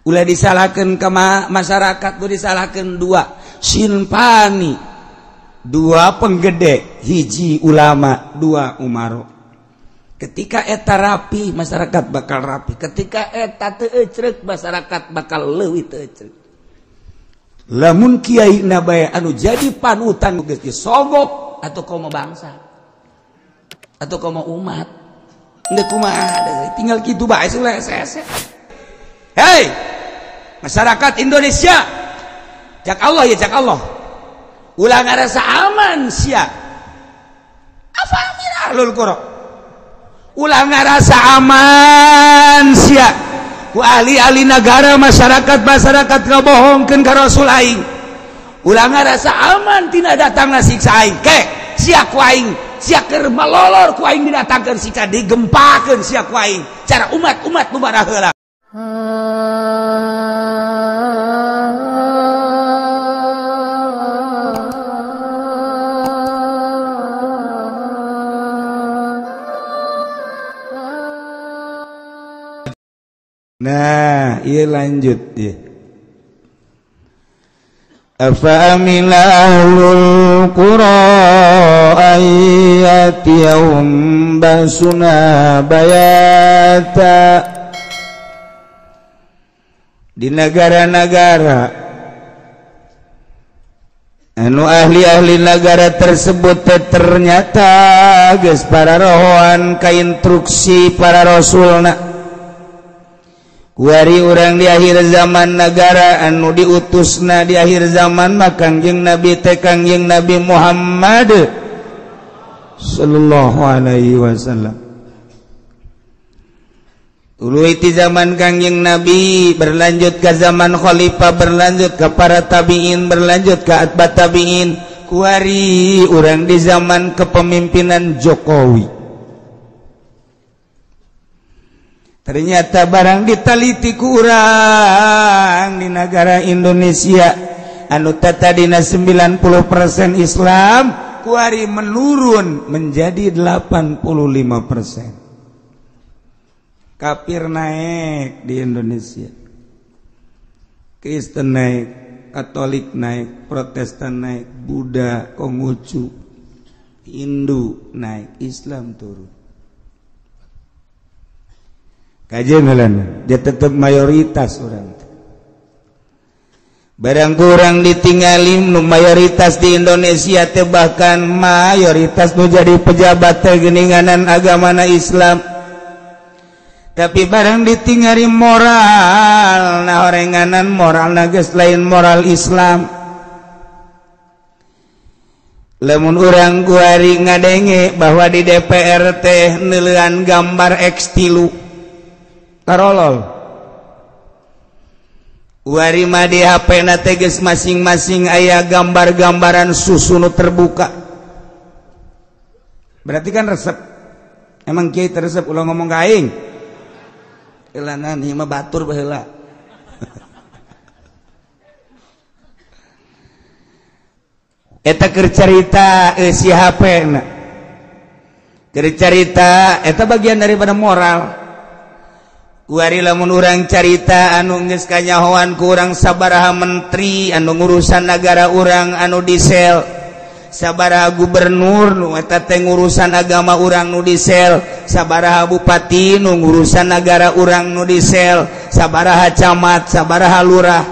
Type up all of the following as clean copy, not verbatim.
ulah disalahkan ke masyarakat, ulah disalahkan dua sinpani, dua penggede, hiji ulama, dua umaro. Ketika eta rapi, masyarakat bakal rapi. Ketika eta teu ecrek, masyarakat bakal leuwih teu ecrek. Lamun kiai nabaya anu jadi panutan geus disogok atau komo bangsa atau komo umat, endeu kumaha, tinggal kitu bae selesai. Hei, masyarakat Indonesia, cak Allah ya cak Allah, ulah ngarasa aman sia. Apa mirah lul qura? Ulah ngarasa aman sia. Ku ahli-ahli negara masyarakat ngabohongkeun ka Rasul aing. Ulah ngarasa aman tina datangna siksa aing. Ke sia ku aing, sia keur malolor ku aing didatangkeun siksa, digempakeun sia ku aing. Cara umat-umat nu bara heula. Nah, iya lanjut ya. Afa amila ahlul qura ayatiyahum basuna bayata. Di negara-negara anu ahli-ahli negara tersebut ternyata geus para rohoan ka instruksi para rasulna. Kuari urang di akhir zaman negara anu diutusna di akhir zaman mah Kangjeng Nabi teh Kangjeng Nabi Muhammad sallallahu alaihi wasallam. Uluy ti zaman Kangjeng Nabi berlanjut ke zaman khalifah, berlanjut ke para tabi'in, berlanjut ke atba tabi'in. Kuari urang di zaman kepemimpinan Jokowi. Ternyata barang ditaliti ku urang di negara Indonesia anu tadina 90% Islam, kuari menurun menjadi 85%. Kafir naik di Indonesia, Kristen naik, Katolik naik, Protestan naik, Buddha, Konghucu, Hindu naik, Islam turun. Kajian heulana, dia tetap mayoritas orang. Barang kurang ditinggali nu mayoritas di Indonesia teh bahkan mayoritas nu jadi pejabat teh geuninganan agamana Islam. Tapi barang ditinggali moral, nah orenganan moralna geus lain moral Islam. Lamun urang kuari ngadenge bahwa di DPR teh neuleuan gambar X3 tarolol, wari mah di HP na teges masing-masing aya gambar-gambaran susu nu terbuka. Berarti kan resep. Emang kiai resep ulah ngomong ka aing. Elanan ieu mah batur baheula. Eta keur carita si HP na. Keur carita eta bagian daripada moral. Kuari lamun urang carita anu geus kanyahoan ku urang sabaraha menteri anu ngurusan negara urang anu disel, sabaraha gubernur nu eta teh ngurusan agama urang nu disel, sabaraha bupati nu ngurusan negara urang nu disel, sabaraha camat, sabaraha lurah.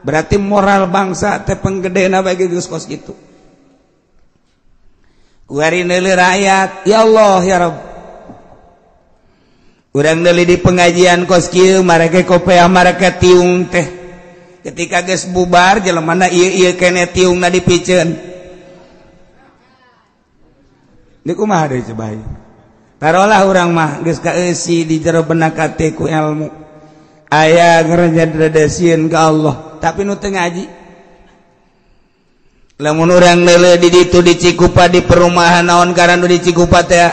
Berarti moral bangsa teh penggedena bagi geus kos kitu. Kuari neuleuh rakyat, ya Allah ya Rabb. Urang deuli di pengajian kos kieu mareke kopeah mareke tiung teh. Ketika geus bubar jelemana ieu kene tiungna dipiceun. Di kumaha deui coba ieu? Tarolah urang mah geus kaeusi di jero benak hate ku ilmu. Aya ngarajadadasieun ka Allah, tapi nu teu ngaji. Lamun urang neuleuh di ditu di Cikupa di perumahan naon karana nu di Cikupa teh?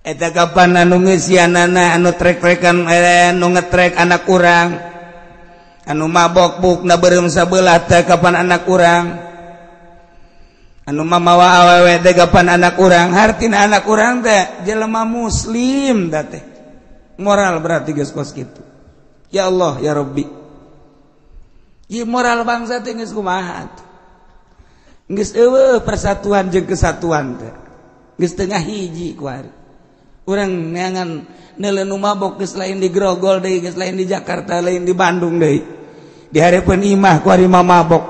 Eta kapan anu ngeusianana anu trek-trekan anu ngetrek anak urang anu mabok bukna beureum sabelah teh kapan anak urang anu mamawa awewe teh gapan anak urang hartina anak urang teh jelema muslim da teh moral berarti geus kos kitu ya Allah ya Rabbi ieu moral bangsa teh geus kumaha geus eueuh persatuan jeung kesatuan teh geus teu ngahiji ku ari urang neangan neuleun nu mabok geus lain di Grogol deui geus lain di Jakarta lain di Bandung deui di hareupeun imah ku ari mabok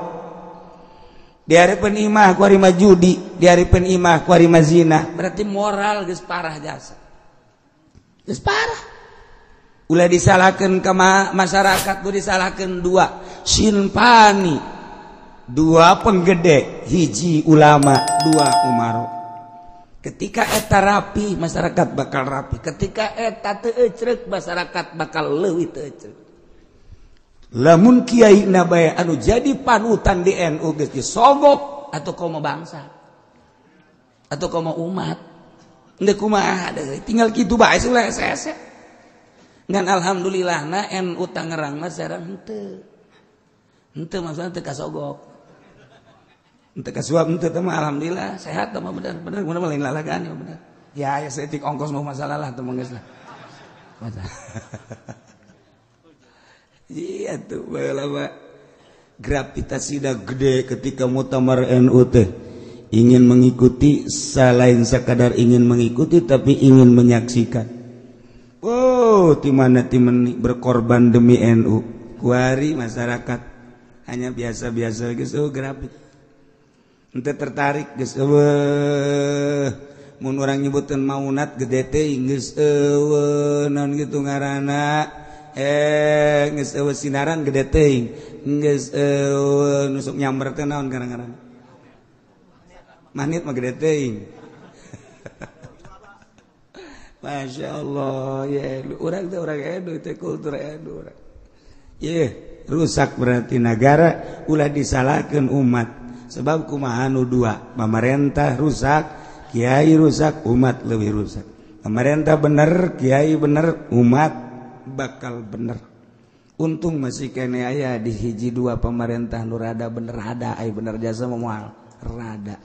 di hareupeun imah ku ari judi di hareupeun imah ku ari zina berarti moral geus parah jasa geus parah ulah disalahkeun ka masyarakat ku disalahkeun dua sinpani dua penggede hiji ulama dua umaro ketika eta rapi masyarakat bakal rapi ketika eta teu ecrek masyarakat bakal leuwih teu ecrek lamun kiai na bae anu jadi panutan di NU geus disogok atau komo bangsa atau komo umat endeu kumaha deui tinggal kitu bae suleh sese ngan alhamdulillahna NU Tangerang mah sareng henteu maksudna teu kasogok henteu kasuap henteu teh mah alhamdulillah sehat teh mah bener mun lain lalagan ya bener ya seetik ongkos mah masalah lah teh mah geus lah iya tuh balama gravitasi dah gede ketika muktamar NU teh ingin mengikuti selain sekadar ingin mengikuti tapi ingin menyaksikan timana timani berkorban demi NU kuari masyarakat hanya biasa-biasa geus grafit henteu tertarik geus mun urang nyebuteun maunat gede teh geus naon kitu ngaranna geus sinaran gede teuing geus nusuk nyamber teh naon garang-garang manit mah gede teuing Masya Allah ya urang teh urang NU teh kultur NU urang ye rusak berarti negara ulah disalahkeun umat sebab kumaha nu dua pamarentah rusak kiai rusak umat leuwih rusak pamarentah bener kiai bener umat bakal bener untung masih kene aya di hiji dua pemerintah nu rada bener ada ai bener jasa moal rada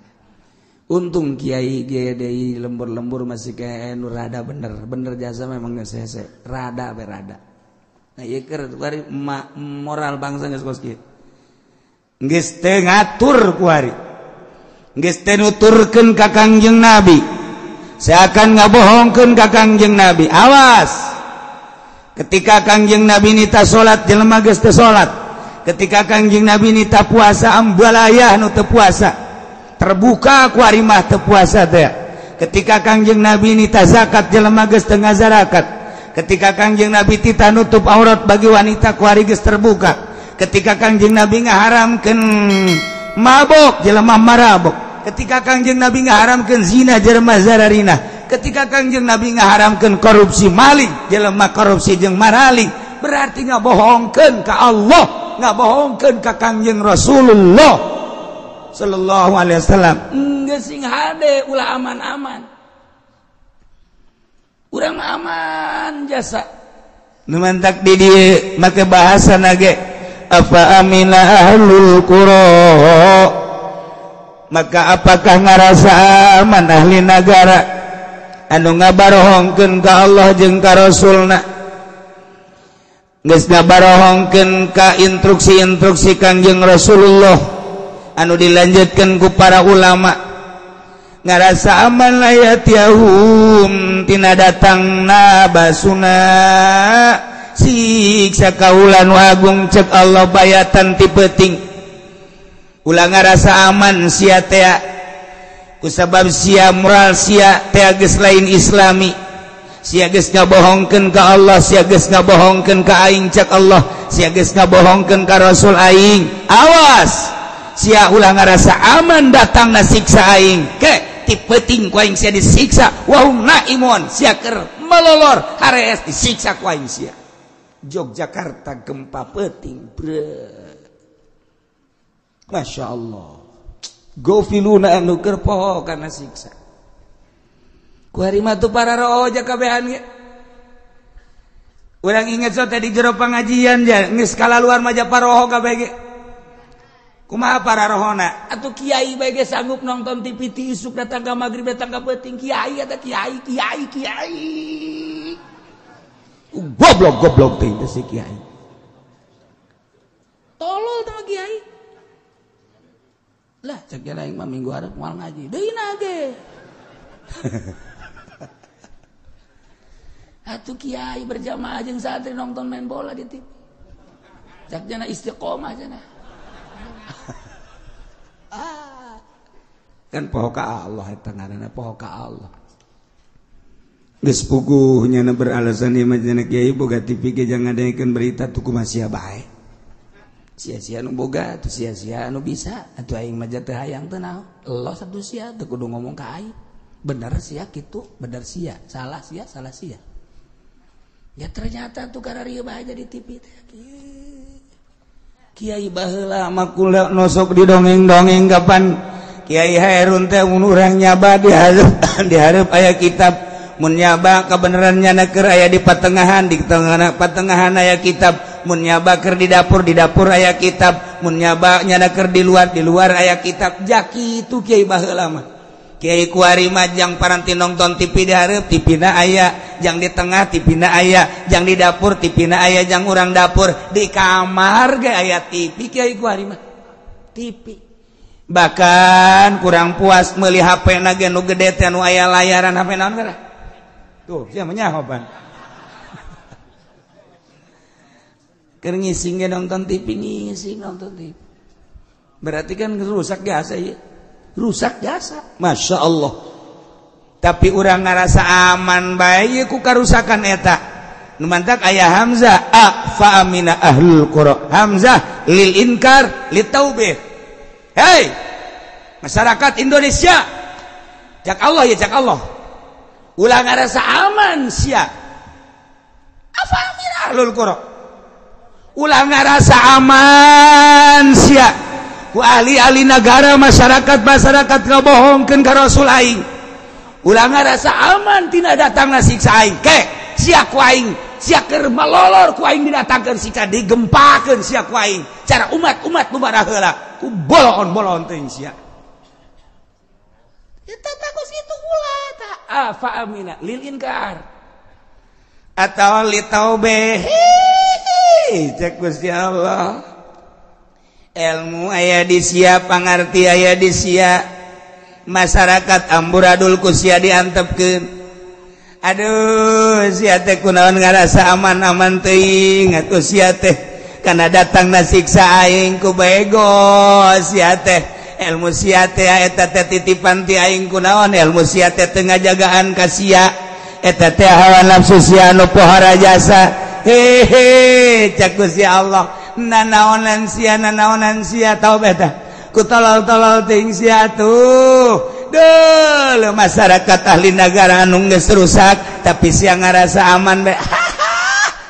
untung kiai deui lembur-lembur masih kene nu rada bener jasa memang geus hese rada be rada nah ieu keur bari moral bangsa geus kos kieu geus teu ngatur ku ari geus teu nuturkeun ka Kangjeng Nabi seakan ngabohongkeun ka Kangjeng Nabi awas ketika Kangjeng Nabi nita salat jelema geus teu salat ketika Kangjeng Nabi nita puasa ambalayah nu teu puasa terbuka ku ari mah teu puasa teh ketika Kangjeng Nabi nita zakat jelema geus teu ngazarakat ketika Kangjeng Nabi tita nutup aurat bagi wanita ku ari geus terbuka ketika Kangjeng Nabi ngaharamkeun mabok jelema marabok ketika Kangjeng Nabi ngaharamkeun zina jelema zararina ketika Kangjeng Nabi ngaharamkeun korupsi maling jelema korupsi jeung maraling berarti ngabohongkeun ka Allah ngabohongkeun ka Kangjeng Rasulullah sallallahu alaihi wasallam geus sing hade ulah aman-aman urang aman jasa nu mantak di dieu make bahasana ge apa amina ahlul qura maka apakah ngarasa aman ahli negara anu ngabarohongkeun ka Allah jeung ka Rasulna geus ngabarohongkeun ka instruksi-instruksi Kangjeng Rasulullah anu dilanjutkeun ku para ulama ngarasa aman layatiyahum tina datangna basuna siksa kaulan wagung cek Allah bayatan ti peuting ulah ngarasa aman sia teh kusabab sia moral sia teh geus lain islami sia geus ngabohongkeun ka Allah sia geus ngabohongkeun ka aing cek Allah sia geus ngabohongkeun ka Rasul aing awas sia ulah ngarasa aman datangna siksa aing ke ti peuting ku aing sia disiksa wa hum naimun sia keur melolor harees disiksa ku aing sia Yogyakarta gempa peuting Masya Allah gofiluna anu keur poho kana siksa ku hari mah tu para roja kabehan ge urang inget so tadi jero pangajian ja geus kalaluar mah ja paroho kabeh ge kumaha para rohona atuh kiai bae ge sanggup nonton TV ti isuk datang ka magrib datang ka peuting kiai eta kiai goblok teh si kiai tolol teh kiai lah cek aing mah minggu hareup moal ngaji deuna ge atuh kiai berjamaah jeung santri nonton main bola di TV cak jana istiqomah jana kan poho ka Allah eta ngaranna poho ka Allah geus puguh nya beralasan ieu mah cenah kiai boga TV ge jangan ngadengekeun berita tuh kumaha sia bae sia-sia nu boga tuh sia-sia nu bisa atuh aing mah teu hayang teu naon Allah satu sia teu kudu ngomong ka aing bener sia kitu bener sia salah sia ya ternyata tuh kararieu bae jadi TV teh kiai baheula mah kula nosok di dongeng-dongeng kapan Kiai Hairun teh mun urang nyaba di hareup aya kitab mun nyaba kabenerannya keur aya di patengahan di tengah patengahan aya kitab mun nyaba keur di dapur aya kitab mun nyaba nyana keur di luar aya kitab jaki itu kiai baheula mah kiai kuari mah jang paranti nonton TV di hareup TV-na aya jang di tengah TV-na aya jang di dapur TV-na aya jang urang dapur di kamar ge aya TV kiai kuari mah TV bahkan kurang puas meuli HP-na ge nu gede teh nu aya layaran HP naon gara tuh sia menyahoban keur ngising ge nonton TV ngising nonton TV berarti kan rusak jasa ieu rusak jasa Masya Allah tapi urang ngarasa aman bae ku karusakan eta nu mantak aya hamzah fa amina ahlul qura hamzah lil inkar lit taubih. Hei masyarakat Indonesia cak Allah ya cak Allah ulah ngarasa aman sia apa amina ahlul qura ulah ngarasa aman sia ku ahli-ahli negara masyarakat ngabohongkeun ka Rasul aing ulah ngarasa aman tina datangna siksa aing ke sia ku aing sia keur malolor ku aing didatangkeun siksa digempakeun sia ku aing cara umat-umat nu baraheula ku bolon teuing sia eta takos kitu ulah ta fa amina lil inkar atawa li taubeh cek Gusti Allah ilmu aya di sia pangarti aya di sia masyarakat amburadul ku sia diantepkeun aduh sia teh kunaon ngarasa aman-aman teuing atuh sia teh kana datangna siksa aing ku bego sia teh ilmu sia teh eta teh titipan ti aing kunaon ilmu sia teh teu ngajagaan ka sia eta teh hawa nafsu sia nu pohara jasa hehe cak Gusti Allah nanaonan sia tau beta ku tolol-tolol teuing sia tuh deuh masyarakat ahli negara anu geus rusak tapi sia ngarasa aman bae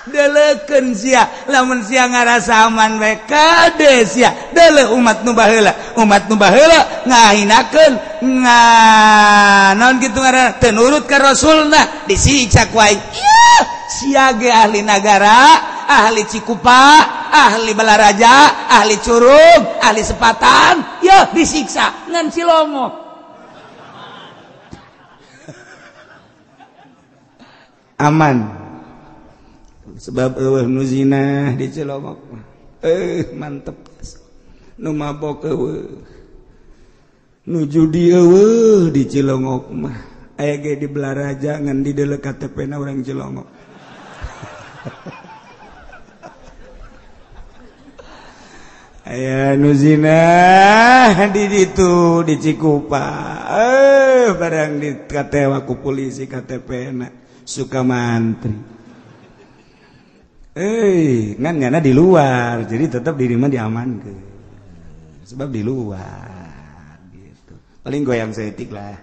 deleukeun sia lamun sia ngarasa aman bae kade sia deuleuh umat nu baheula ngahinakeun naon kitu ngaranna teu nurut ka rasulna disiksa ku aing sia ge ahli negara ahli Cikupa ahli Balaraja ahli Curug ahli Sepatan ya disiksa ngan Cilongok aman sebab nu zina di Cilongok mantep nu mabok nu judi di Cilongok mah aya ge di Balaraja ngan di deuleu KTP-na urang Cilongok aya nu zina di ditu di Cikupa barang dikatewa ku polisi KTP-na suka mantri ngan nyana di luar jadi tetap diri mah diamankeun sebab di luar gitu paling goyang setik lah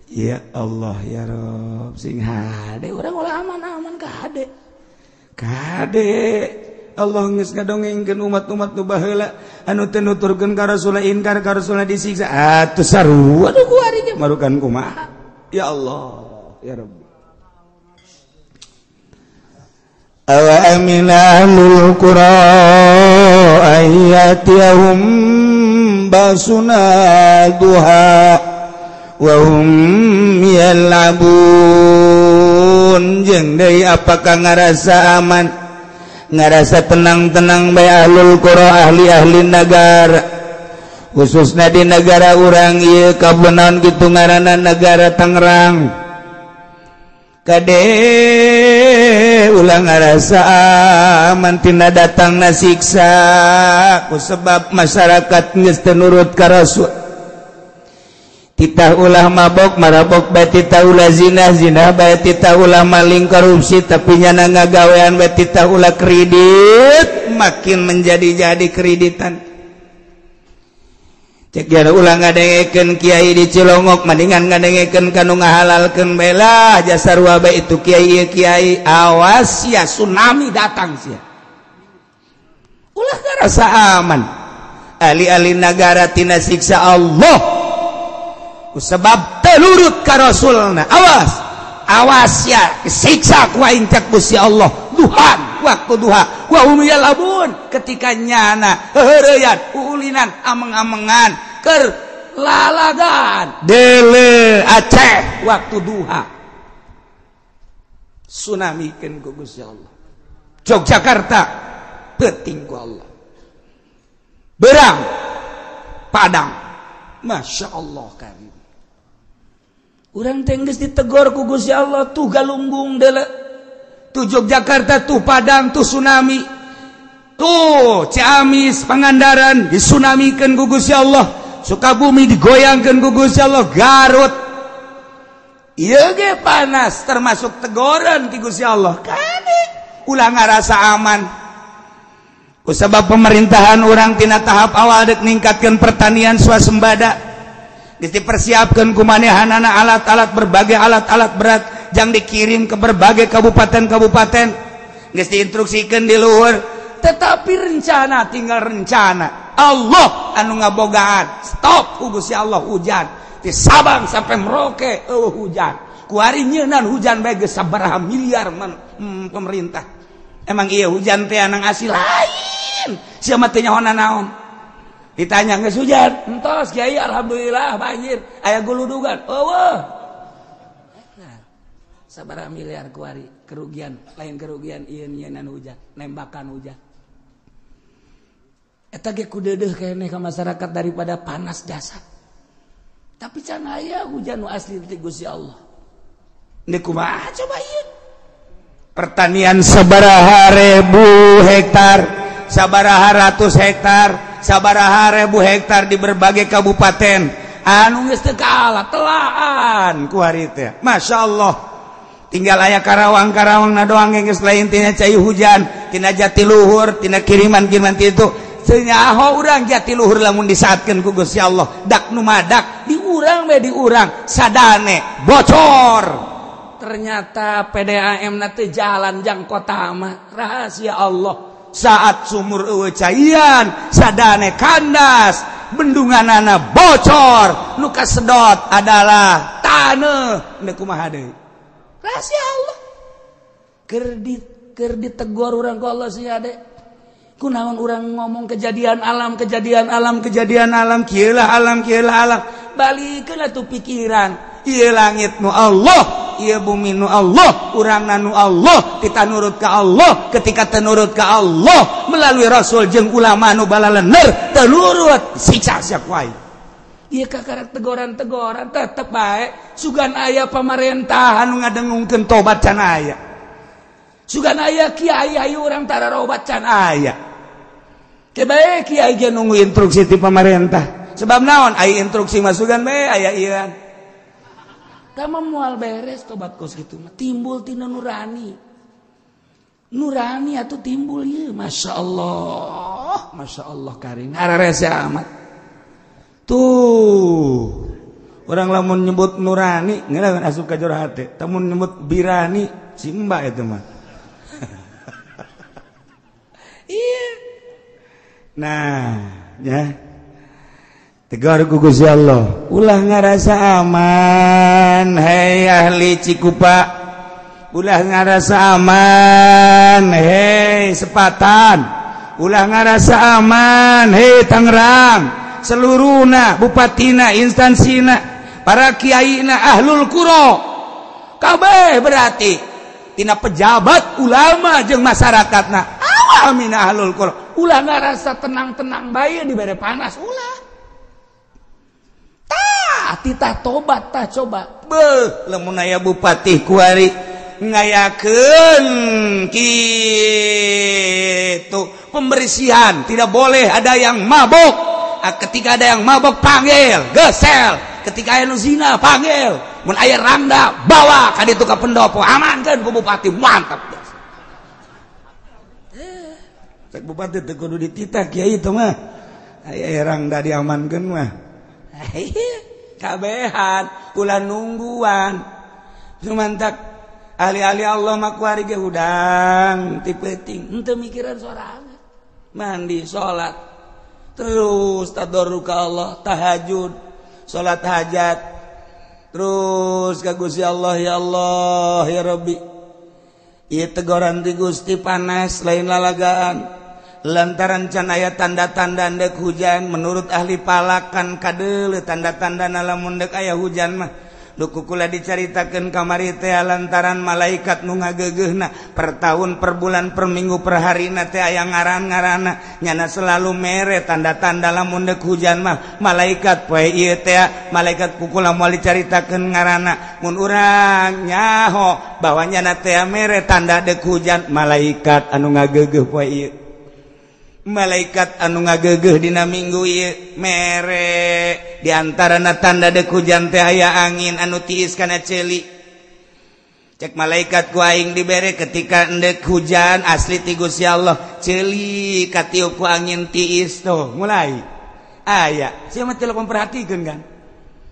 ya Allah ya Rob sing hade urang ulah aman-aman ka hade Allah geus ngadongengkeun umat-umat nu baheula anu teu nuturkeun ka Rasul inkar ka Rasul disiksa atuh sarua atuh ku ari ge marukan kumaha ya Allah ya Rabbi awa aminahul qura ayatiyahum basuna duha wa hum yalabun jeung deui apakah ngarasa aman ngarasa tenang-tenang bae ahlul qura ahli-ahli negara khususna di negara urang ieu kabenaon kitu ngaranna negara Tangerang kade ulah ngarasa aman tina datangna siksa kusebab masyarakat geus teu nurut ka Rasul titah ulah mabok marabok bae titah ulah zina bae titah ulah maling korupsi tapi nyana ngagawean bae titah ulah kredit makin menjadi-jadi kreditan cek jana ulah ngadengekeun kiai di Cilongok mendingan ngadengekeun kanu ngahalalkeun bae lah jasa rua bae itu kiai awas ya tsunami datang sia ulah ngarasa aman ahli-ahli negara tina siksa Allah sebab telurut ka Rasulna awas ya siksa ku aing cek Gusti Allah duhan waktu duha wa hum yalabun ketika nyana heureuyan ulinan ameng-amengan keur lalagan dele Aceh waktu duha tsunamikeun ku Gusti Allah Yogyakarta penting ku Allah Berang Padang Masya Allah karim urang tenggeus ditegor ku Gusti Allah tuh galunggung deuleu tuh Yogyakarta tuh Padang tuh tsunami tuh Ciamis Pangandaran disunamikeun ku Gusti Allah Sukabumi digoyangkeun ku Gusti Allah Garut ieu ge panas termasuk tegoran ti Gusti Allah kade ulah ngarasa aman kusabab pemerintahan urang tina tahap awal dek ningkatkeun pertanian swasembada dipersiapkan kumanehanana alat-alat berbagai alat-alat berat yang dikirim ke berbagai kabupaten-kabupaten geus diinstruksikeun di luhur tetapi rencana tinggal rencana Allah anu ngabogaan stop ku Gusti Allah hujan di Sabang sampai Merauke hujan ku ari nyeunan hujan bae geus sabaraha miliar pemerintah emang iya hujan teh anang asil lain sia mah teh nyaho naon ditanya geus hujan entos kiai alhamdulillah banjir aya guludugan eueuh sabaraha miliar kuari kerugian lain kerugian ieu nyeunan hujan nembakan hujan eta ge kudeudeuh keneh ka masyarakat daripada panas jasad tapi can aya hujan nu asli ti Gusti Allah ini kumaha coba ieu pertanian sabaraha ribu hektar sabaraha ratus hektar sabaraha ribu hektar di berbagai kabupaten anu geus teu kaala telaan ku hari teh masyaallah tinggal aya karawang-karawangna doang geus lain tina cai hujan tina jatiluhur tina kiriman-kiriman ti itu senyaho urang jatiluhur lamun disaatkeun ku Gusti Allah dak nu madak di urang we di urang sadane bocor ternyata PDAM na teu jalan jang kota mah rahasia Allah saat sumur eueuh caian sadane kandas bendunganana bocor nu kasedot adalah taneuh neuk kumaha deui rahasia Allah keur ditegor urang ku Allah sia de kunaon urang ngomong kejadian alam kieu lah alam balikeun atuh pikiran ieu langit nu Allah ieu bumi nu Allah urangna nu Allah kita nurut ka Allah ketika teu nurut ka Allah melalui rasul jeung ulama nu balaleuneur teu nurut siksa sia wae ieu kakarak tegoran-tegoran tetep bae sugan aya pamarentah anu ngadengungkeun tobat can aya sugan aya kiai hayu urang tararobat can aya teu bae kiai ge nunggu instruksi ti pamarentah sebab naon aya instruksi mah sugan bae aya ieu tama moal beres tobat kos kitu mah timbul tina nurani atuh timbul ieu masyaallah karing hararese amat tuh urang lamun nyebut nurani ngeunah asup ka jero hate tamun nyebut birani simba eta mah iya nah ya tegar ku Gusti Allah ulah ngarasa aman hei ahli Cikupa ulah ngarasa aman hei sepatan, ulah ngarasa aman hei Tangerang, seluruhna bupatina instansina para kiaina ahlul qura kabeh berarti tina pejabat ulama jeung masyarakatna awamina ahlul qura ulah ngarasa tenang-tenang bae dibere panas ulah titah tobat tah coba beuh lamun aya bupati kuari ngayakeun kitu pembersihan tidak boleh ada yang mabok ketika ada yang mabok panggil gesel ketika aya nu zina panggil mun aya rangda bawa ka ditu ka pendopo amankeun ku bupati mantap cek bupati teu kudu dititah kiai itu mah aya rangda diamankeun mah kabehan ulah nungguan sumantak ahli-ahli Allah mah kuari ge hudang ti peuting henteu mikiran sorangan mandi salat terus tadarruk ka Allah tahajud salat hajat terus ka Gusti Allah ya Rabbi ieu teguran ti Gusti panas lain lalagaan lantaran can aya tanda-tanda ndek hujan menurut ahli palakan kadeuleu tanda-tanda lamun ndek aya hujan mah duku kula dicaritakeun kamari teh lantaran malaikat nu ngageugeuhna per tahun per bulan per minggu per harina teh aya ngaran-ngaranna nyana selalu mere tanda-tanda lamun ndek hujan mah malaikat poe ieu teh malaikat kukula moal dicaritakeun ngaranna mun urang nyaho bahwa nyana teh mere tanda dek hujan malaikat anu ngageugeuh poe ieu malaikat anu ngageugeuh dina minggu ieu mere diantarana tanda dek hujan teh aya angin anu tiis kana ceuli cek malaikat ku aing dibere ketika endek hujan asli ti Gusti Allah ceuli katiup ku angin tiis tuh mulai aya sia mah teu memperhatikeun kan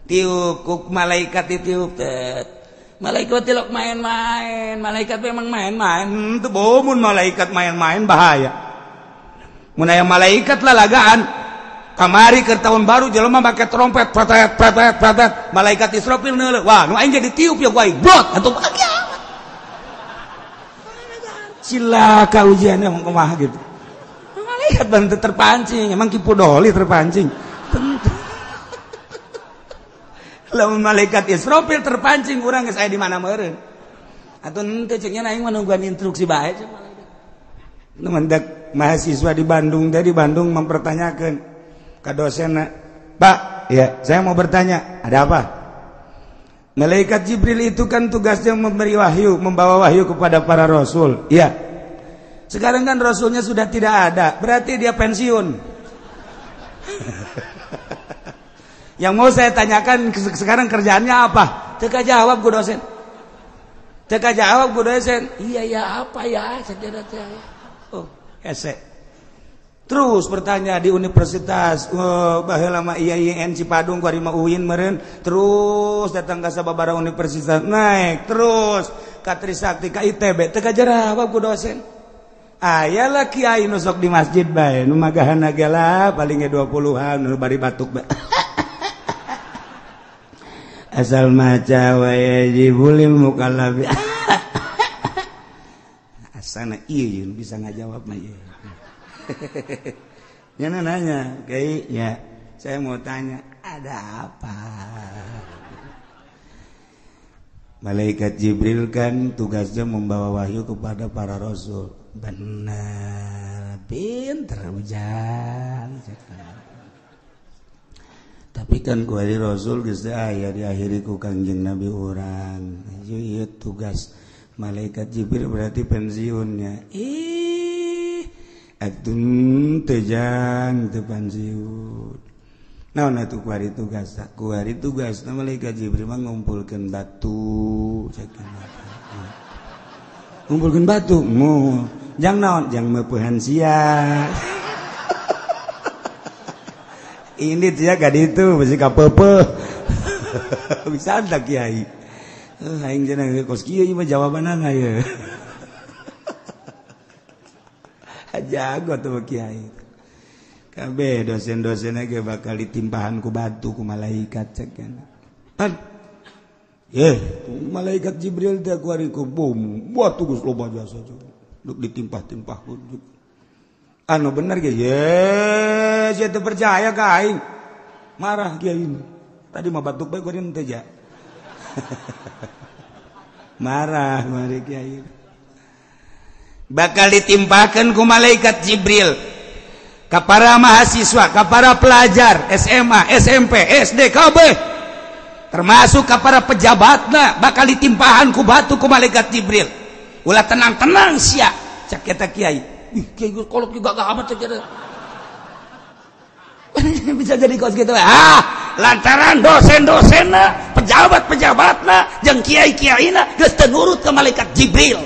tiup ku malaikat ditiup teh malaikat teu main-main malaikat memang main-main teu mun malaikat main-main bahaya mun aya malaikat lalagaan kamari ke tahun baru jelema make trompet pratet pratet pratet malaikat Israfil neuleuh wah nu aing jadi tiup ya gua blot atuh kiamat cilaka ujiannya mau kumaha gitu malaikat bantu terpancing emang kipu doli terpancing lamun malaikat Israfil terpancing urang geus aya di mana meureun atuh henteu ceuk nya aing menungguan instruksi bae ceuk malaikat nu mendak mahasiswa di Bandung mempertanyakan ke dosenna, Pak, ya saya mau bertanya, ada apa? Malaikat Jibril itu kan tugasnya memberi wahyu, membawa wahyu kepada para rasul. Iya. Sekarang kan rasulnya sudah tidak ada, berarti dia pensiun. Yang mau saya tanyakan sekarang kerjaannya apa? Teka jawab ku dosen. Teka jawab ku dosen. Iya ya apa ya? Saya ese. Terus bertanya di universitas baheula mah IAIN Cipadung ku ari mah UIN meureun terus datang ka sababaraha universitas naik terus ka Trisakti ka ITB teu kajawab ku dosen aya lah kiai nu sok di masjid bae nu magahana ge lah paling ge 20-an nu bari batuk bae asal maca wa yajibul mukallaf asana ieu bisa ngajawab mah ieu Yana nanya, Kiai, ya saya mau tanya, ada apa? Malaikat Jibril kan tugasnya membawa wahyu kepada para rasul. Benar, pinter hujan. Tapi kan kuari rasul geus aya diakhiri ku Kangjeng Nabi urang. Ieu tugas malaikat Jibril berarti pensiunnya. Atun tejang teu pensiun. Naon atuh kuari tugas? Kuari tugas na malaikat Jibril mah ngumpulkeun batu. Ngumpulkeun batu, mu jang naon? Jang meupeuhan sia. Ini dia ka ditu bisi ka peupeuh. Bisa da kiai. Aing cenah kos kieu mah jawabanana ye. Jago tuh kiai. Kabeh dosen-dosenna ge bakal ditimpahan ku batu ku malaikat cek kan. Ye, malaikat Jibril teh ku ari ku bom buat tugas loba jasa duk ditimpah-timpah anu bener ge ye sia teu percaya ka aing marah kiai ini tadi mah batuk bae kuring teh ja marah mari kiai bakal ditimpakeun ku malaikat Jibril ka para mahasiswa ka para pelajar SMA SMP SD kabeh termasuk ka para pejabatna bakal ditimpahan ku batu ku malaikat Jibril ulah tenang-tenang sia cak eta kiai kiai kolot juga gak amat cak eta bisa jadi kos gitu lantaran dosen-dosenna pejabat-pejabatna jeung kiai-kiaina geus teu nurut ka malaikat Jibril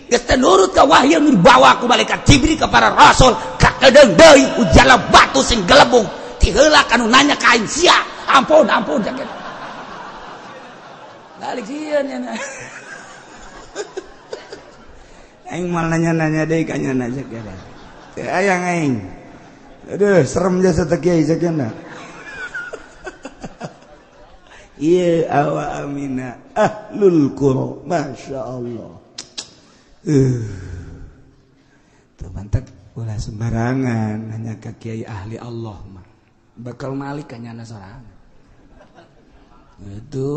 geus teu nurut ka wahyu nu dibawa ku malaikat Jibril ka para rasul ka kedeung deui ujala batu sing gelembung ti heula anu nanya ka aing sia ampun cak eta balik sieun nya aing mal nanya-nanya deui ka nya cak eta teu aya aing aduh serem jasa teh kiai cak eta iya awa amina ahlul qura masyaallah tuh mantap ulah sembarangan hanya ka kiai ahli Allah mah bakal malik ka nyana sorangan itu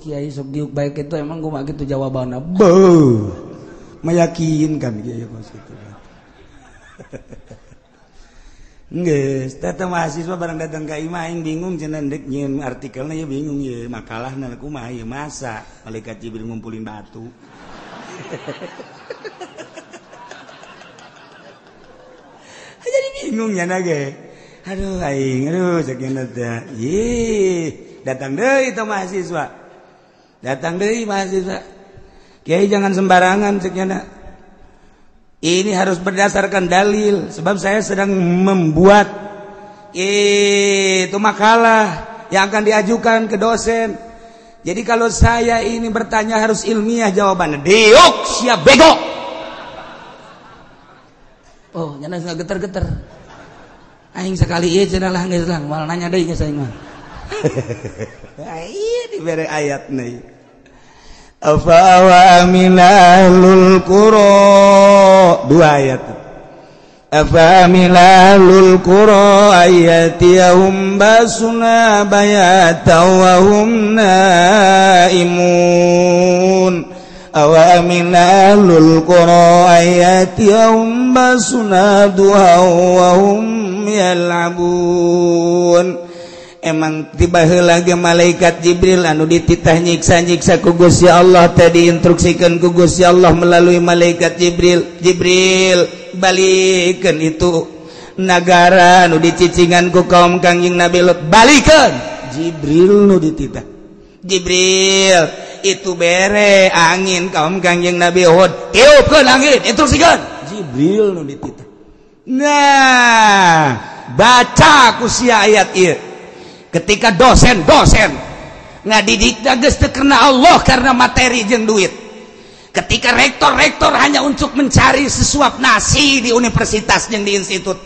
kiai sok diuk baik itu emang kumaha kitu jawabanna beuh meyakinkan kiai kos kitu geus teh mahasiswa barang datang ka imah aing bingung cenah dek nyieun artikelna ya bingung ye makalahna kumaha ye masa malaikat Jibril ngumpulin batu jadi bingung nya ge aduh aing sakeuna teh datang deui teh mahasiswa kiai jangan sembarangan sakeuna ini harus berdasarkan dalil sebab saya sedang membuat itu makalah yang akan diajukan ke dosen. Jadi kalau saya ini bertanya harus ilmiah jawabannya. Diuk siap bego. Oh, nyana geus geter-geter. Aing sekali ieu cenah lah geus lang, mal nanya deui geus aing mah. Ieu dibere ayatna ieu. Afa aminalul qura dua ayat afa aminalul qura ayatihum basuna bayata wa hum naimun awa aminalul qura ayatihum basuna duha wa hum yal'abun. Emang tiba heula ge malaikat Jibril anu dititah nyiksa-nyiksa ku Gusti Allah tadi instruksikeun ku Gusti Allah melalui malaikat Jibril balikeun itu nagara anu dicicingan ku kaum Kangjeng Nabi Lut balikeun Jibril nu dititah Jibril itu bere angin kaum Kangjeng Nabi Hud tiupkeun angin instruksikeun Jibril nu dititah nah baca ku sia ayat ieu ketika dosen ngadidik geus teu karena Allah karena materi jeung duit ketika rektor hanya untuk mencari sesuap nasi di universitas jeung di institut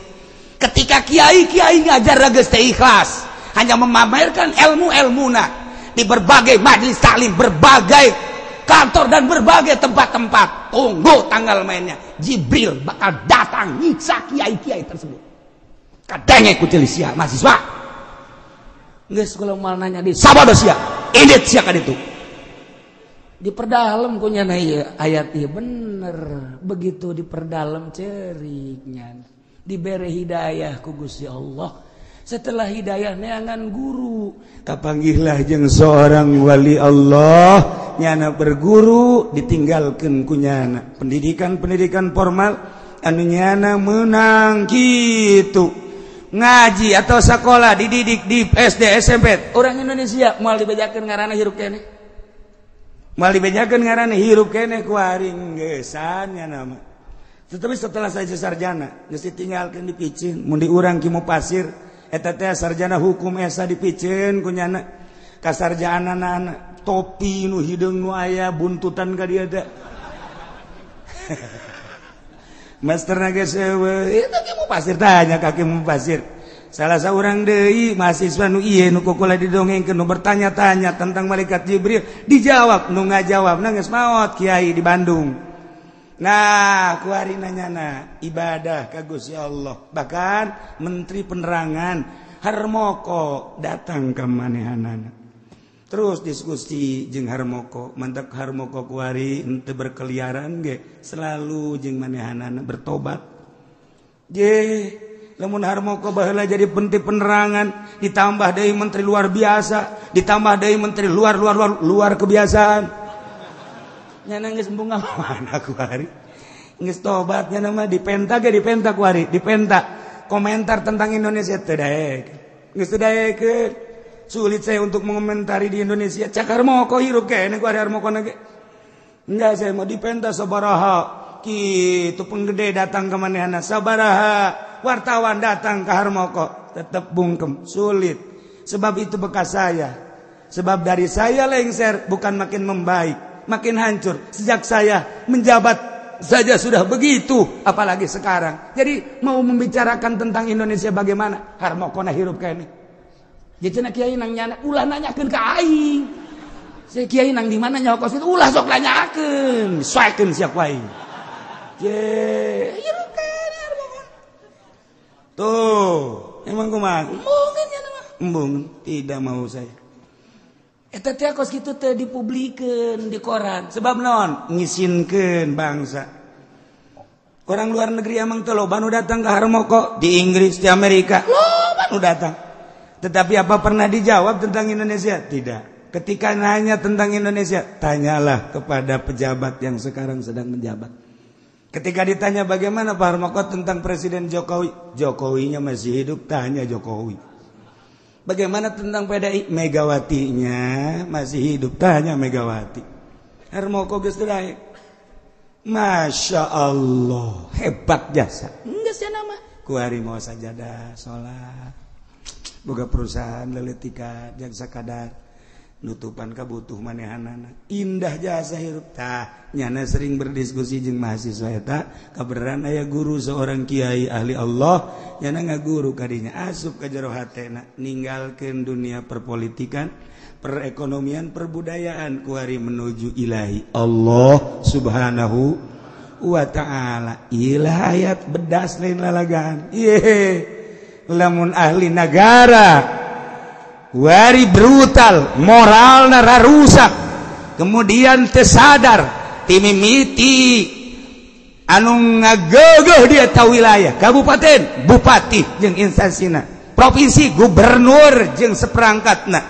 ketika kiai ngajar geus teu ikhlas hanya memamerkan ilmu-ilmuna di berbagai majelis taklim berbagai kantor dan berbagai tempat-tempat tunggu tanggal mainnya Jibril bakal datang nyiksa kiai-kiai tersebut kadangnya kucil sia mahasiswa geus kalau mal nanya di sabada sia edit sia kan itu diperdalam ku nyana ieu ayat ieu bener begitu diperdalam ceriknya dibere hidayah ku Gusti Allah setelah hidayah neangan guru kapanggihlah jeung seorang wali Allah nyana berguru ditinggalkeun ku nyana pendidikan formal anu nyana meunang kitu ngaji atau sekolah dididik di SD SMP orang Indonesia mal dibejakeun ngaranna hirup kene ku aring geesan nya nama tetapi setelah saya sarjana geus ditinggalkeun di Picin mun di urang Ki Mupasir eta teh sarjana hukum esa di Picin ku nyana kasarjanana topi nu hideung nu aya buntutan ka dieu teh master geus eueuh eta Ki Mupasir tanya ka Ki Mupasir salah seorang deui mahasiswa nu ieu nu kukula didongengkeun nu bertanya-tanya tentang malaikat Jibril dijawab nu ngajawab geus maot kiai di Bandung. Nah kuari nanyana ibadah ka Gusti Allah, bahkan menteri penerangan Harmoko datang ke manehanana. Terus diskusi jeung Harmoko, mantap Harmoko kuari henteu berkeliaran ge, selalu jeung manehanana bertobat. Lamun Harmoko baheula jadi menteri penerangan, ditambah deui menteri luar biasa, ditambah deui menteri luar kebiasaan. Nyana geus embung mana kuari. Geus tobat nya mah dipenta kuari, dipenta. Komentar tentang Indonesia teu daek. Geus teu daekeun. Sulit saya untuk mengomentari di Indonesia. Cak Harmoko hirup kene ku ada Harmoko nage. Enggak, saya mau dipenta sabaraha. Kitu penggede datang ke manehana sabaraha. Wartawan datang ke Harmoko tetap bungkem, sulit. Sebab itu bekas saya. Sebab dari saya lengser bukan makin membaik, makin hancur. Sejak saya menjabat saja sudah begitu, apalagi sekarang. Jadi mau membicarakan tentang Indonesia bagaimana? Harmoko na hirup kene. Jadi kiai nang nyana, ulah nanyakeun ka aing. Saya kiai nang di mana nyokos itu ulah sok nanyakeun, soekeun sia ku aing. Ieu kan. Tuh, emang kumaha? Embungeun nya mah. Embung, tidak mau saya. Eta teh kos kitu teh dipublikeun di koran. Sebab naon? Ngisinkeun bangsa. Orang luar negeri emang teh loba nu datang ke Harmoko di Inggris, di Amerika. Loba nu datang. Tetapi apa pernah dijawab tentang Indonesia? Tidak. Ketika nanya tentang Indonesia, tanyalah kepada pejabat yang sekarang sedang menjabat. Ketika ditanya bagaimana Pak Harmoko tentang Presiden Jokowi, Jokowinya masih hidup, tanya Jokowi. Bagaimana tentang PDI, Megawatinya masih hidup, tanya Megawati. Harmoko geus teu daek. Masya Allah, hebat jasa. Geus sia nama. Kuari mau sajadah, salat. Boga perusahaan leuletika jeung sakadar nutupan kabutuh manehanana. Indah jasa hirup tah. Nyana sering berdiskusi jeung mahasiswa eta, kabeneran aya guru seorang kiai ahli Allah, nyana ngaguru ka dinya, asup ka jero hatena, ninggalkeun dunia perpolitikan, perekonomian, perbudayaan kuari menuju ilahi Allah Subhanahu wa ta'ala. Ilah ayat bedas lain lalagaan. Lamun ahli negara wari brutal, moralna rusak, kemudian tersadar timimiti anu ngageueuh dia ta wilayah, kabupaten, bupati jeung instansina, provinsi, gubernur jeung seperangkatna,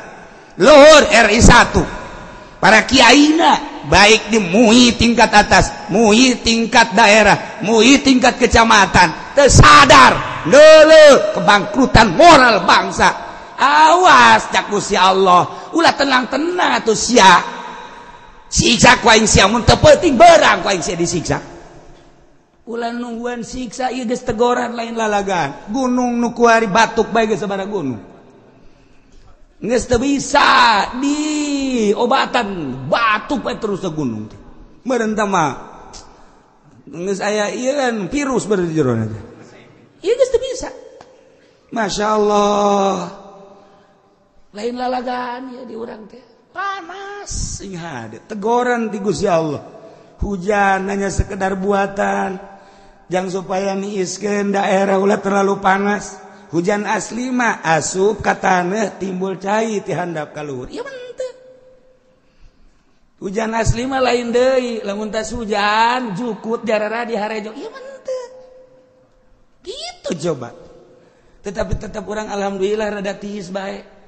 luhur RI 1, para kiaina baik di MUI tingkat atas, MUI tingkat daerah, MUI tingkat kecamatan, tersadar leuleuh kebangkrutan moral bangsa. Awas cak Gusti Allah, ulah tenang-tenang atuh sia. Siksa ku aing sia mun teu penting beurang ku aing sia disiksa. Ulah nungguan siksa ieu geus tegoran lain lalagaan. Gunung nu kuari batuk bae geus sabaraha gunung. Geus teu bisa diobatan batuk bae terus ke gunung teh. Meureun tah mah geus aya ieu kan virus beureun di jero teh. Ieu geus teu bisa. Masya Allah. Lain lalagaan ya di urang teh. Panas sing hade. Tegoran ti Gusti Allah. Hujan hanya sekedar buatan. Jang supaya niiskeun daerah ulah terlalu panas. Hujan asli mah asup ka taneuh timbul cai ti handap ka luhur. Ieu teu. Hujan asli mah lain deui. Lamun tas hujan jukut jarara di harejo. Ieu teu. Gitu coba. Tetapi tetap orang alhamdulillah rada tiis bae.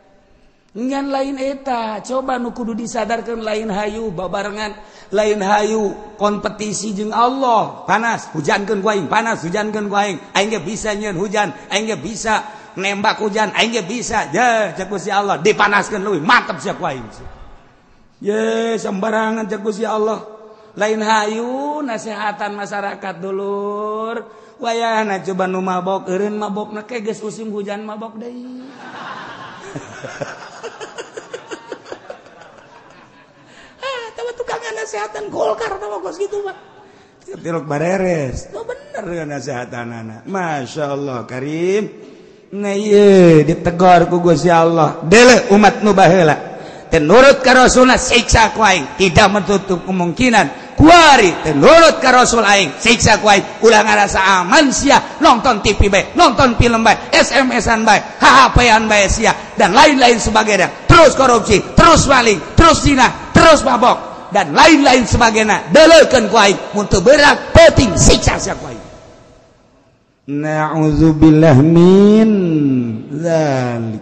Ngan lain eta, coba nu kudu disadarkan lain hayu babarengan, lain hayu kompetisi jeung Allah. Panas, hujankeun ku aing, panas, hujankeun ku aing. Aing ge bisa nyeun hujan, aing ge bisa nembak hujan, aing ge bisa. Ya, cek Gusti Allah, dipanaskeun leuwih, mantep sia ku aing. Ye, sembarangan cek Gusti Allah. Lain hayu nasihatan masyarakat dulur. Wayahna coba nu mabok, eureun mabokna ke geus musim hujan mabok deui. Tukangan nasihatan Golkar tau kos gitu Pak. Tilok bareres. Oh bener kan nasihatan anak. Masya Allah Karim. ditegor ku Gusti Allah deuleu umat nu baheula teu nurut ka Rasulna siksa ku aing tidak menutup kemungkinan kuari teu nurut ka Rasul aing siksa ku aing ulah ngarasa aman sia nonton TV bae nonton film bae SMS-an bae HP-an bae sia dan lain-lain sebagainya terus korupsi terus maling terus zina terus mabok dan lain-lain sebagainya deuleukeun ku aing mun teu berat penting siksa sia ku aing. Na'udzubillah min dzalik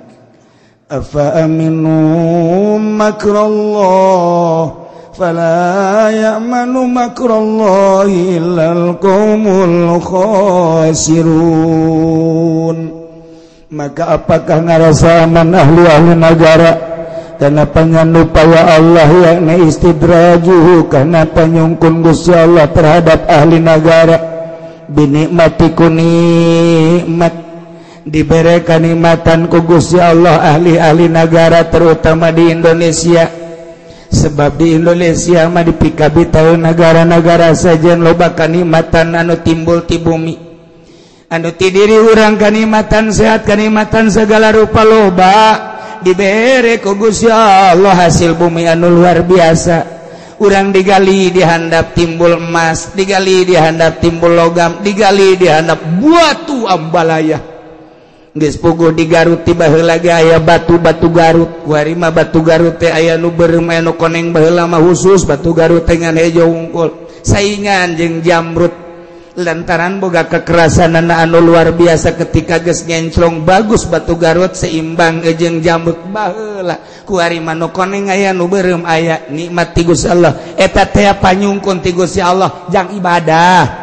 afa aminu makrallah fala ya'manu makrallahi illal qaumul khasirun. Maka apakah ngarasa aman ahli negara karena panyandupaya Allah yakni istidrajuhu karena panyungkun Gusti Allah terhadap ahli negara binikmatiku nikmat diberi kenikmatan ku Gusti Allah ahli-ahli negara terutama di Indonesia sebab di Indonesia mah dipikabi tahu negara-negara sajian loba kenikmatan anu timbul ti bumi anu ti diri urang kenikmatan sehat kenikmatan segala rupa loba diberi ku Gusti Allah hasil bumi anu luar biasa. Urang digali dihandap timbul emas, digali dihandap timbul logam, digali dihandap batu ambalaya. Geus puguh di Garut ti baheula ge aya batu-batu Garut. Kuari mah batu Garut teh aya nu beureum aya nu koneng baheula mah khusus batu Garut teh ngan hejo unggul. Saingan jeung jamrut lantaran boga kekerasan anu luar biasa ketika geus ngenclong bagus batu Garut seimbang jeung jamrut baheula. Kuari mah nu koneng aya nu beureum aya nikmat ti Gusti Allah eta teh panyungkun ti Gusti Allah jang ibadah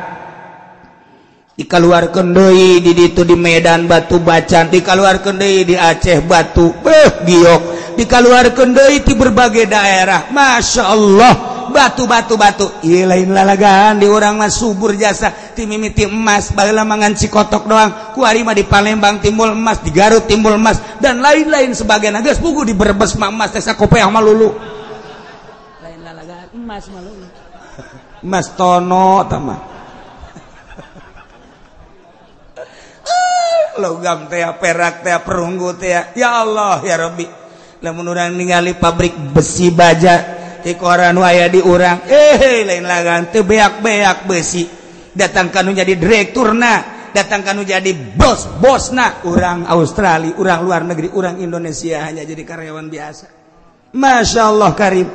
dikaluarkeun deui di ditu di Medan batu bacan dikaluarkeun deui di Aceh batu giok dikaluarkeun deui ti berbagai daerah Masya Allah batu ieu lain lalagaan di urang mah subur jasa ti mimiti emas baheula mangan cikotok doang kuari mah di Palembang timbul emas di Garut timbul emas dan lain-lain sebagainya geus puguh di Brebes mah emas teh sakopeah mah lulu lain lalagaan emas mah lulu emas tono tah mah logam teh perak teh perunggu teh ya Allah ya Rabbi lamun urang ningali pabrik besi baja di koran aya di urang lain lagan teu beak-beak besi datang kanu jadi direkturna datang kanu jadi bosna urang Australia urang luar negeri urang Indonesia hanya jadi karyawan biasa Masya Allah karim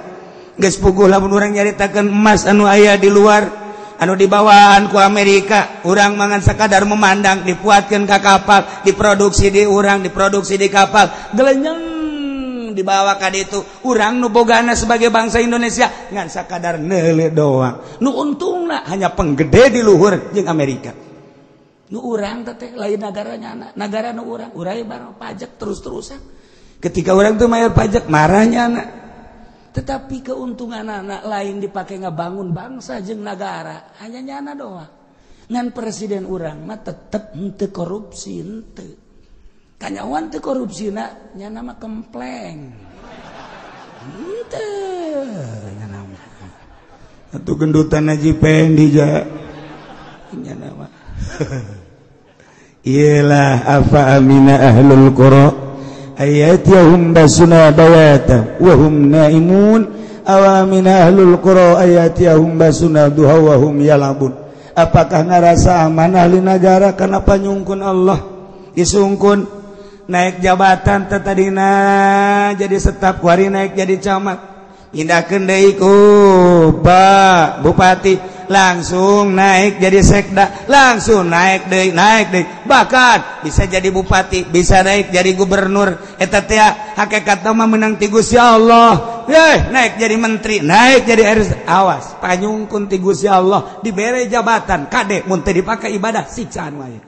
geus puguh lamun urang nyaritakeun emas anu aya di luar anu dibawaan ku Amerika urang mangan sakadar memandang dipuatkeun ka kapal diproduksi di urang diproduksi di kapal gelenyeng dibawa ka ditu urang nu bogana sebagai bangsa Indonesia ngan sakadar neule doang nu untungna hanya penggede di luhur jeung Amerika nu urang teh lain nagaranya negara nu urang barang pajak terus-terusan ketika urang teu mayar pajak marahnya anak tetapi keuntungan anak lain dipakai ngabangun bangsa jeung negara hanya nyana doang ngan presiden urang mah tetep henteu korupsi henteu kanyawan teu korupsina nyana mah kempleng henteu nyana mah atuh gendutan Haji Pendi ja nyana mah iyalah afa amina ahlul qura ayatihum basuna bayata wa hum naimun awamina ahlul qura ayatihum basuna duha wa hum yalabun apakah ngarasa aman ahli negara kana panyungkun Allah disungkun naik jabatan tadina jadi staf kuari naik jadi camat indahkeun deui ku Pak Bupati langsung naik jadi sekda langsung naik deui bahkan bisa jadi bupati bisa naik jadi gubernur eta teh hakikatna mah meunang ti Gusti Allah naik jadi menteri naik jadi RS awas panyungkun ti Gusti Allah dibere jabatan kade mun teu dipake ibadah siksaan wae.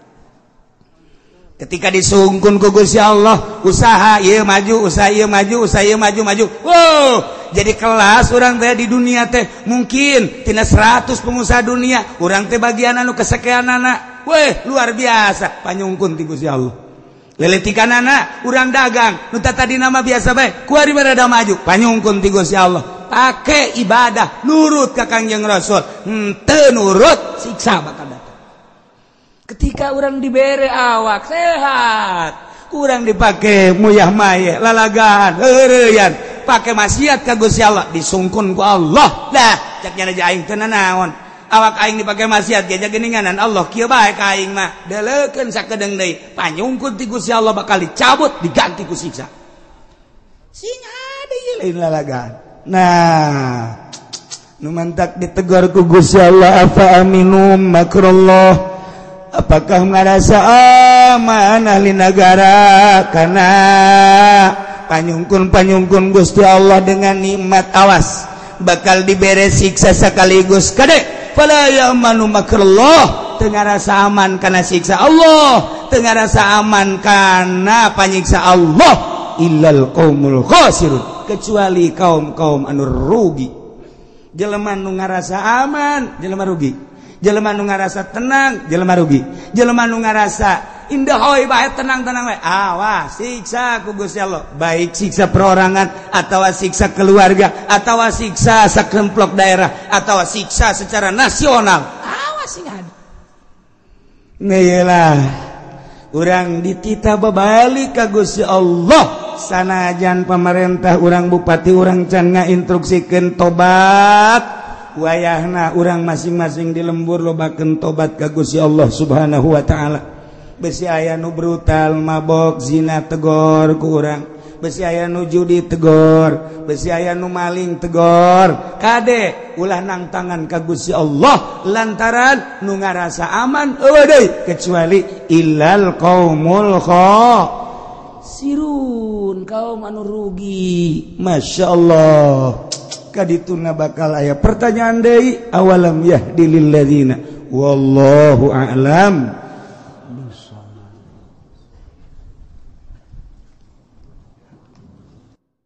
Ketika disungkun ku Gusti Allah usaha ieu maju usaha ieu maju usaha ieu maju wow jadi kelas urang teh di dunia teh mungkin tina 100 pengusaha dunia urang teh bagian anu kesekianana luar biasa panyungkun ti Gusti Allah leletikanana urang dagang nu tadina mah biasa bae kuari rada maju panyungkun ti Gusti Allah pake ibadah nurut ka Kangjeng Rasul henteu nurut siksa bakal datang ketika orang dibere awak sehat kurang dipakai muyah maye lalagaan heureyan pakai maksiat ka Gusti Allah disungkun ku Allah dah caknya aja aing teu nanaon awak aing dipakai maksiat ge geuninganan Allah kieu bae ka aing mah deleukeun sakedeung deui panyungkun ti Gusti Allah bakal dicabut diganti ku siksa sing hade lain lalagaan nah nu mantak ditegur ku Gusti Allah afa aminum makrullah apakah ngarasa aman ahli negara karena panyungkun Gusti Allah dengan nikmat awas bakal diberi siksa sekaligus kade fala ya'manu makrullah teu ngarasa aman kana siksa Allah teu ngarasa aman kana panyiksa Allah illal qaumul khasirun kecuali kaum-kaum anu rugi jelema nu ngarasa aman jelema rugi jelema nu ngarasa tenang jelema rugi jelema nu ngarasa indah hoy bae tenang-tenang bae awas siksa ku Gusti Allah baik siksa perorangan atau siksa keluarga atau siksa sakemplok daerah atau siksa secara nasional awas sing ada ngeyelah urang ditita babalik ka Gusti Allah sanajan pemerintah urang bupati urang can ngainstruksikeun tobat wayahna urang masing-masing di lembur lobakeun tobat ka Gusti Allah Subhanahu wa taala. Besi aya nu brutal mabok zina tegor ku urang, besi aya nu judi tegor, besi aya nu maling tegor. Kade ulah nang tangan ka Gusti Allah lantaran nu ngarasa aman eueuh deui kecuali illal qaumul khasirun kaum anu rugi. masyaallah kadituna bakal aya pertanyaan deui awalam yahdilil ladzina wallahu a'lam